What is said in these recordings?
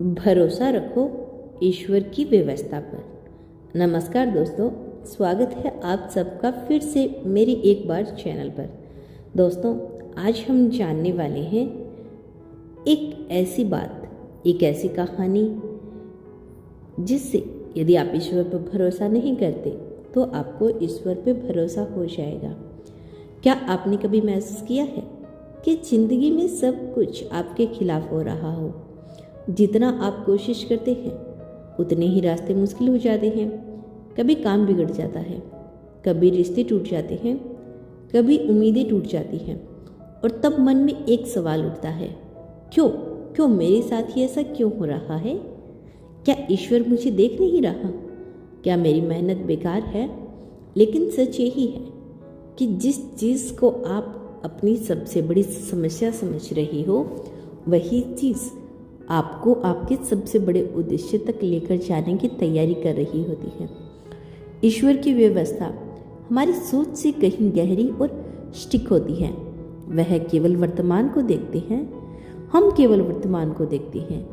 भरोसा रखो ईश्वर की व्यवस्था पर। नमस्कार दोस्तों, स्वागत है आप सबका फिर से मेरी एक बार चैनल पर। दोस्तों, आज हम जानने वाले हैं एक ऐसी बात, एक ऐसी कहानी जिससे यदि आप ईश्वर पर भरोसा नहीं करते तो आपको ईश्वर पर भरोसा हो जाएगा। क्या आपने कभी महसूस किया है कि जिंदगी में सब कुछ आपके खिलाफ हो रहा हो? जितना आप कोशिश करते हैं उतने ही रास्ते मुश्किल हो जाते हैं। कभी काम बिगड़ जाता है, कभी रिश्ते टूट जाते हैं, कभी उम्मीदें टूट जाती हैं और तब मन में एक सवाल उठता है, क्यों क्यों मेरे साथ ही ऐसा क्यों हो रहा है? क्या ईश्वर मुझे देख नहीं रहा? क्या मेरी मेहनत बेकार है? लेकिन सच यही है कि जिस चीज़ को आप अपनी सबसे बड़ी समस्या समझ रही हो, वही चीज़ आपको आपके सबसे बड़े उद्देश्य तक लेकर जाने की तैयारी कर रही होती है। ईश्वर की व्यवस्था हमारी सोच से कहीं गहरी और स्टिक होती है। वह केवल वर्तमान को देखते हैं, हम केवल वर्तमान को देखते हैं,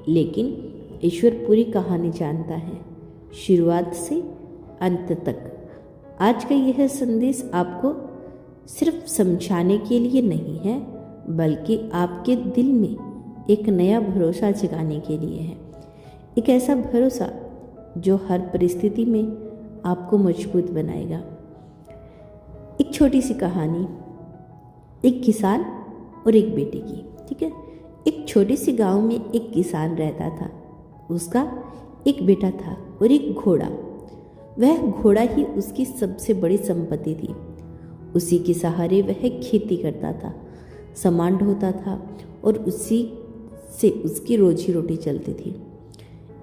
लेकिन ईश्वर पूरी कहानी जानता है, शुरुआत से अंत तक। आज का यह संदेश आपको सिर्फ समझाने के लिए नहीं है, बल्कि आपके दिल में एक नया भरोसा जगाने के लिए है। एक ऐसा भरोसा जो हर परिस्थिति में आपको मजबूत बनाएगा। एक छोटी सी कहानी, एक किसान और एक बेटे की। ठीक है, एक छोटे से गांव में एक किसान रहता था। उसका एक बेटा था और एक घोड़ा। वह घोड़ा ही उसकी सबसे बड़ी संपत्ति थी। उसी के सहारे वह खेती करता था, सामान ढोता था और उसी से उसकी रोजी रोटी चलती थी।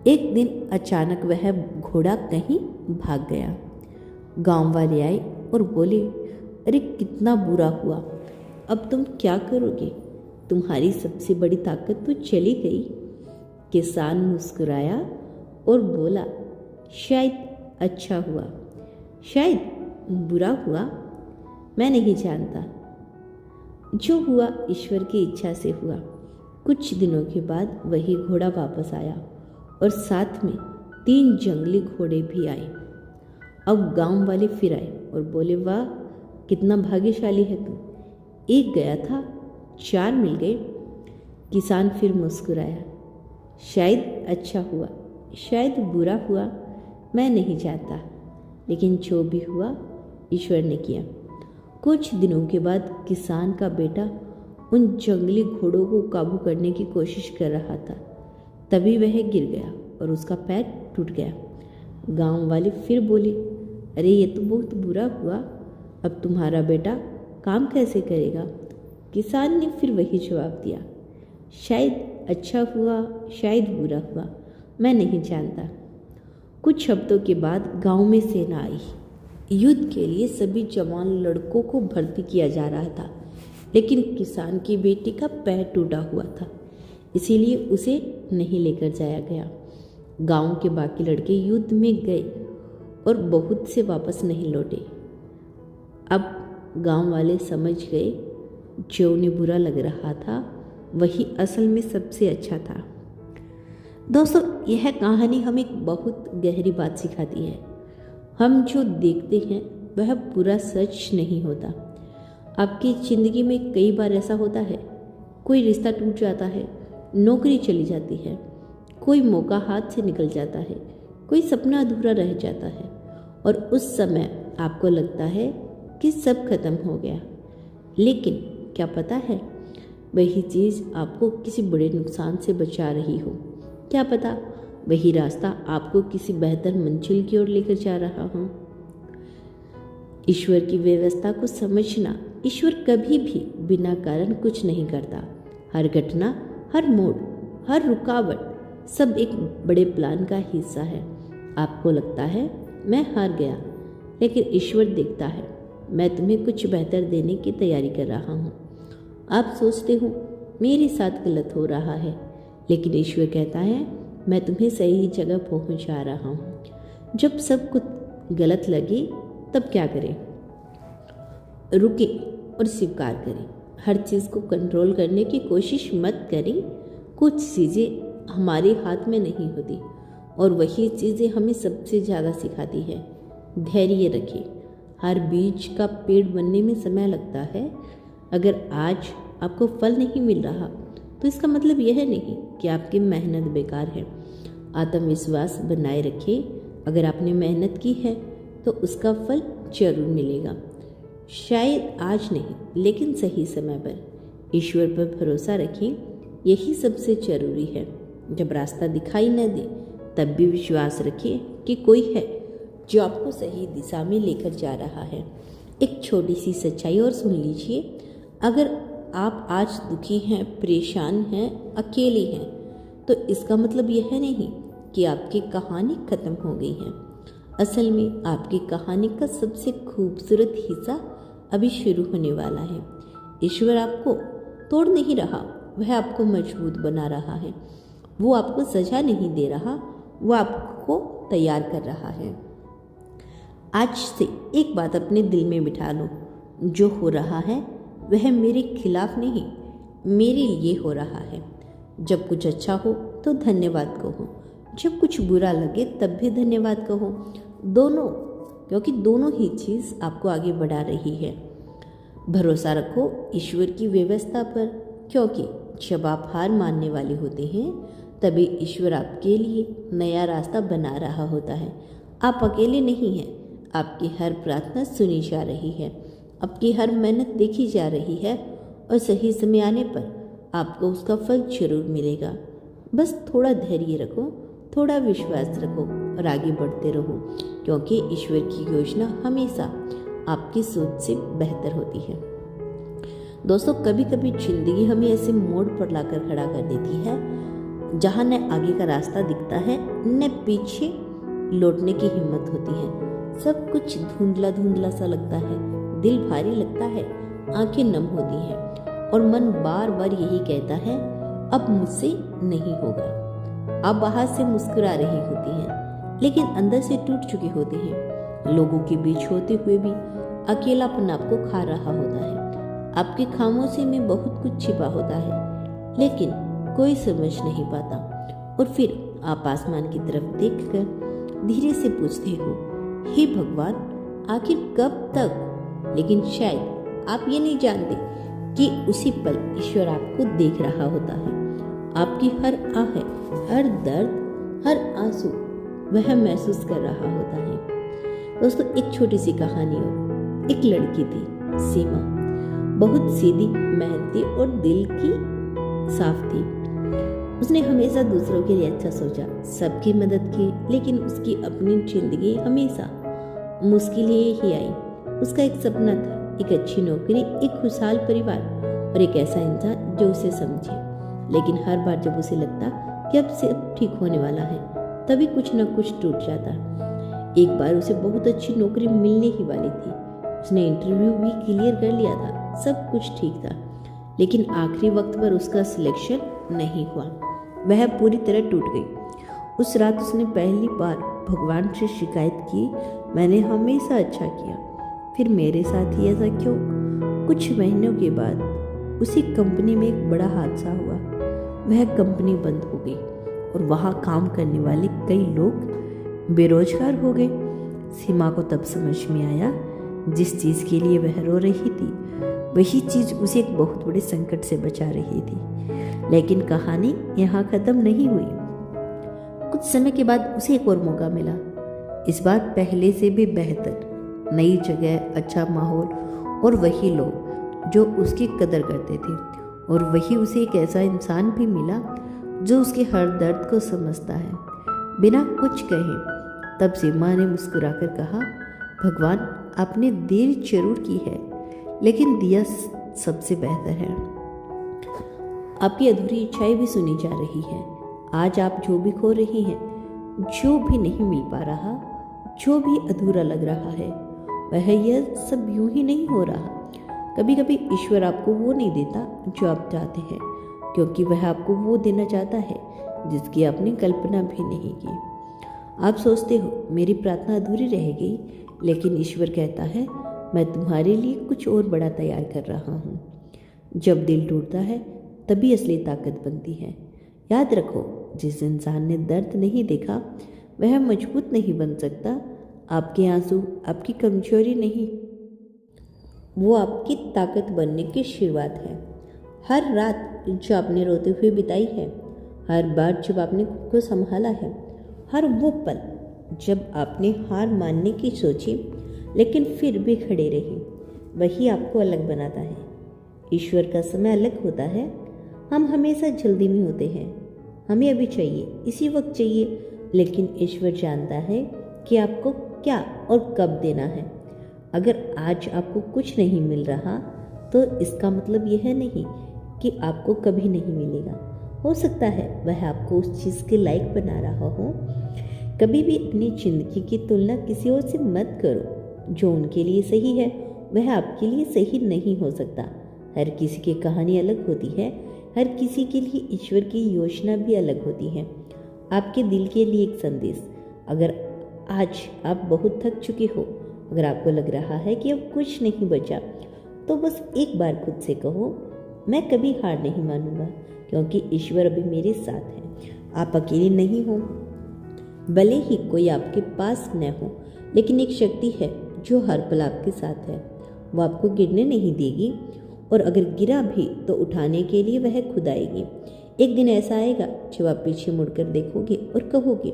एक दिन अचानक वह घोड़ा कहीं भाग गया। गांव वाले आए और बोले, अरे कितना बुरा हुआ, अब तुम क्या करोगे? तुम्हारी सबसे बड़ी ताकत तो चली गई। किसान मुस्कुराया और बोला, शायद अच्छा हुआ, शायद बुरा हुआ, मैं नहीं जानता। जो हुआ ईश्वर की इच्छा से हुआ। कुछ दिनों के बाद वही घोड़ा वापस आया और साथ में 3 जंगली घोड़े भी आए। अब गांव वाले फिर आए और बोले, वाह कितना भाग्यशाली है तुम, एक गया था 4 मिल गए। किसान फिर मुस्कुराया, शायद अच्छा हुआ, शायद बुरा हुआ, मैं नहीं जानता, लेकिन जो भी हुआ ईश्वर ने किया। कुछ दिनों के बाद किसान का बेटा उन जंगली घोड़ों को काबू करने की कोशिश कर रहा था। तभी वह गिर गया और उसका पैर टूट गया। गांव वाले फिर बोले, अरे ये तो बहुत बुरा हुआ, अब तुम्हारा बेटा काम कैसे करेगा? किसान ने फिर वही जवाब दिया, शायद अच्छा हुआ, शायद बुरा हुआ, मैं नहीं जानता। कुछ हफ्तों के बाद गांव में सेना आई। युद्ध के लिए सभी जवान लड़कों को भर्ती किया जा रहा था, लेकिन किसान की बेटी का पैर टूटा हुआ था, इसीलिए उसे नहीं लेकर जाया गया। गांव के बाकी लड़के युद्ध में गए और बहुत से वापस नहीं लौटे। अब गांव वाले समझ गए, जो उन्हें बुरा लग रहा था वही असल में सबसे अच्छा था। दोस्तों, यह कहानी हमें एक बहुत गहरी बात सिखाती है। हम जो देखते हैं वह पूरा सच नहीं होता। आपकी ज़िंदगी में कई बार ऐसा होता है, कोई रिश्ता टूट जाता है, नौकरी चली जाती है, कोई मौका हाथ से निकल जाता है, कोई सपना अधूरा रह जाता है और उस समय आपको लगता है कि सब खत्म हो गया। लेकिन क्या पता है, वही चीज़ आपको किसी बड़े नुकसान से बचा रही हो। क्या पता वही रास्ता आपको किसी बेहतर मंजिल की ओर लेकर जा रहा हो। ईश्वर की व्यवस्था को समझना, ईश्वर कभी भी बिना कारण कुछ नहीं करता। हर घटना, हर मोड़, हर रुकावट सब एक बड़े प्लान का हिस्सा है। आपको लगता है मैं हार गया, लेकिन ईश्वर देखता है, मैं तुम्हें कुछ बेहतर देने की तैयारी कर रहा हूँ। आप सोचते हो मेरे साथ गलत हो रहा है, लेकिन ईश्वर कहता है, मैं तुम्हें सही जगह पहुँचा रहा हूँ। जब सब कुछ गलत लगे तब क्या करें? रुके और स्वीकार करें। हर चीज़ को कंट्रोल करने की कोशिश मत करें। कुछ चीज़ें हमारे हाथ में नहीं होती और वही चीज़ें हमें सबसे ज़्यादा सिखाती है। धैर्य रखें। हर बीज का पेड़ बनने में समय लगता है। अगर आज आपको फल नहीं मिल रहा तो इसका मतलब यह नहीं कि आपकी मेहनत बेकार है। आत्मविश्वास बनाए रखें। अगर आपने मेहनत की है तो उसका फल जरूर मिलेगा। शायद आज नहीं, लेकिन सही समय पर। ईश्वर पर भरोसा रखें, यही सबसे जरूरी है। जब रास्ता दिखाई न दे तब भी विश्वास रखिए कि कोई है जो आपको सही दिशा में लेकर जा रहा है। एक छोटी सी सच्चाई और सुन लीजिए। अगर आप आज दुखी हैं, परेशान हैं, अकेले हैं, तो इसका मतलब यह नहीं कि आपकी कहानी खत्म हो गई है। असल में आपकी कहानी का सबसे खूबसूरत हिस्सा अभी शुरू होने वाला है। ईश्वर आपको तोड़ नहीं रहा, वह आपको मजबूत बना रहा है। वो आपको सजा नहीं दे रहा, वो आपको तैयार कर रहा है। आज से एक बात अपने दिल में बिठा लो, जो हो रहा है वह मेरे खिलाफ नहीं, मेरे लिए हो रहा है। जब कुछ अच्छा हो तो धन्यवाद कहो, जब कुछ बुरा लगे तब भी धन्यवाद कहो। दोनों, क्योंकि दोनों ही चीज़ आपको आगे बढ़ा रही है। भरोसा रखो ईश्वर की व्यवस्था पर, क्योंकि जब आप हार मानने वाले होते हैं तभी ईश्वर आपके लिए नया रास्ता बना रहा होता है। आप अकेले नहीं हैं। आपकी हर प्रार्थना सुनी जा रही है, आपकी हर मेहनत देखी जा रही है और सही समय आने पर आपको उसका फल जरूर मिलेगा। बस थोड़ा धैर्य रखो, थोड़ा विश्वास रखो और आगे बढ़ते रहो, क्योंकि ईश्वर की योजना हमेशा आपकी सोच से बेहतर होती है। दोस्तों, कभी कभी जिंदगी हमें ऐसे मोड़ पर लाकर खड़ा कर देती है जहाँ न आगे का रास्ता दिखता है न पीछे लौटने की हिम्मत होती है। सब कुछ धुंधला धुंधला सा लगता है, दिल भारी लगता है, आंखें नम होती हैं और मन बार बार यही कहता है अब मुझसे नहीं होगा। आप बाहर से मुस्कुरा रही होती हैं, लेकिन अंदर से टूट चुकी होती हैं। लोगों के बीच होते हुए भी अकेलापन आपको खा रहा होता है। आपकी खामोशी में बहुत कुछ छिपा होता है, लेकिन कोई समझ नहीं पाता। और फिर आप आसमान की तरफ देखकर धीरे से पूछते हो, हे भगवान, आखिर कब तक? लेकिन शायद आप ये नहीं जानते कि उसी पल ईश्वर आपको देख रहा होता है। आपकी हर आह, हर दर्द, हर आंसू वह महसूस कर रहा होता है। दोस्तों, एक छोटी सी कहानी और। एक लड़की थी, सीमा। बहुत सीधी, मेहनती और दिल की साफ थी। उसने हमेशा दूसरों के लिए अच्छा सोचा, सबकी मदद की, लेकिन उसकी अपनी जिंदगी हमेशा मुश्किलें ही आई। उसका एक सपना था, एक अच्छी नौकरी, एक खुशहाल परिवार और एक ऐसा इंसान जो उसे समझे। लेकिन हर बार जब उसे लगता कि अब सब ठीक होने वाला है, तभी कुछ न कुछ टूट जाता। एक बार उसे बहुत अच्छी नौकरी मिलने ही वाली थी। उसने इंटरव्यू भी क्लियर कर लिया था, सब कुछ ठीक था, लेकिन आखिरी वक्त पर उसका सिलेक्शन नहीं हुआ। वह पूरी तरह टूट गई। उस रात उसने पहली बार भगवान से शिकायत की, मैंने हमेशा अच्छा किया, फिर मेरे साथ ही ऐसा क्यों? कुछ महीनों के बाद उसी कंपनी में एक बड़ा हादसा हुआ। वह कंपनी बंद हो गई और वहाँ काम करने वाले कई लोग बेरोजगार हो गए। सीमा को तब समझ में आया, जिस चीज़ के लिए वह रो रही थी वही चीज़ उसे एक बहुत बड़े संकट से बचा रही थी। लेकिन कहानी यहाँ खत्म नहीं हुई। कुछ समय के बाद उसे एक और मौका मिला, इस बार पहले से भी बेहतर। नई जगह, अच्छा माहौल और वही लोग जो उसकी कदर करते थे। और वही उसे एक ऐसा इंसान भी मिला जो उसके हर दर्द को समझता है, बिना कुछ कहे। तब सीमा ने मुस्कुराकर कहा, भगवान, आपने देर जरूर की है, लेकिन दिया सबसे बेहतर है। आपकी अधूरी इच्छाएं भी सुनी जा रही है। आज आप जो भी खो रही हैं, जो भी नहीं मिल पा रहा, जो भी अधूरा लग रहा है, वह यह सब यूं ही नहीं हो रहा। कभी कभी ईश्वर आपको वो नहीं देता जो आप चाहते हैं, क्योंकि वह आपको वो देना चाहता है जिसकी आपने कल्पना भी नहीं की। आप सोचते हो मेरी प्रार्थना अधूरी रह गई, लेकिन ईश्वर कहता है मैं तुम्हारे लिए कुछ और बड़ा तैयार कर रहा हूँ। जब दिल टूटता है तभी असली ताकत बनती है। याद रखो, जिस इंसान ने दर्द नहीं देखा वह मजबूत नहीं बन सकता। आपके आंसू आपकी कमजोरी नहीं, वो आपकी ताकत बनने की शुरुआत है। हर रात जो आपने रोते हुए बिताई है, हर बार जब आपने खुद को संभाला है, हर वो पल जब आपने हार मानने की सोची लेकिन फिर भी खड़े रही, वही आपको अलग बनाता है। ईश्वर का समय अलग होता है। हम हमेशा जल्दी में होते हैं, हमें अभी चाहिए, इसी वक्त चाहिए, लेकिन ईश्वर जानता है कि आपको क्या और कब देना है। अगर आज आपको कुछ नहीं मिल रहा तो इसका मतलब यह नहीं कि आपको कभी नहीं मिलेगा। हो सकता है वह आपको उस चीज़ के लायक बना रहा हो। कभी भी अपनी जिंदगी की तुलना किसी और से मत करो। जो उनके लिए सही है वह आपके लिए सही नहीं हो सकता। हर किसी की कहानी अलग होती है, हर किसी के लिए ईश्वर की योजना भी अलग होती है। आपके दिल के लिए एक संदेश, अगर आज आप बहुत थक चुके हो, अगर आपको लग रहा है कि अब कुछ नहीं बचा, तो बस एक बार खुद से कहो, मैं कभी हार नहीं मानूंगा, क्योंकि ईश्वर अभी मेरे साथ है। आप अकेले नहीं हो। भले ही कोई आपके पास न हो, लेकिन एक शक्ति है जो हर पल आपके साथ है। वो आपको गिरने नहीं देगी, और अगर गिरा भी तो उठाने के लिए वह खुद आएगी। एक दिन ऐसा आएगा जब आप पीछे मुड़कर देखोगे और कहोगे,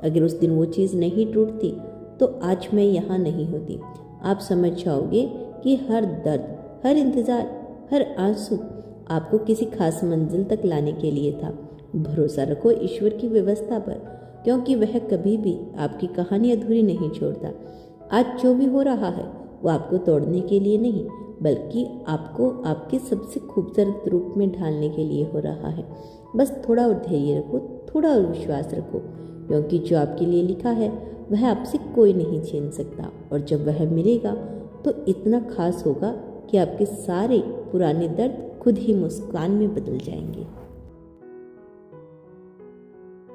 अगर उस दिन वो चीज़ नहीं टूटती तो आज मैं यहाँ नहीं होती। आप समझ जाओगे कि हर दर्द, हर इंतज़ार, हर आंसू आपको किसी खास मंजिल तक लाने के लिए था। भरोसा रखो ईश्वर की व्यवस्था पर, क्योंकि वह कभी भी आपकी कहानी अधूरी नहीं छोड़ता। आज जो भी हो रहा है वो आपको तोड़ने के लिए नहीं, बल्कि आपको आपके सबसे खूबसूरत रूप में ढालने के लिए हो रहा है। बस थोड़ा और धैर्य रखो, थोड़ा और विश्वास रखो, क्योंकि जो आपके लिए लिखा है वह आपसे कोई नहीं छीन सकता। और जब वह मिलेगा तो इतना खास होगा कि आपके सारे पुराने दर्द खुद ही मुस्कान में बदल जाएंगे।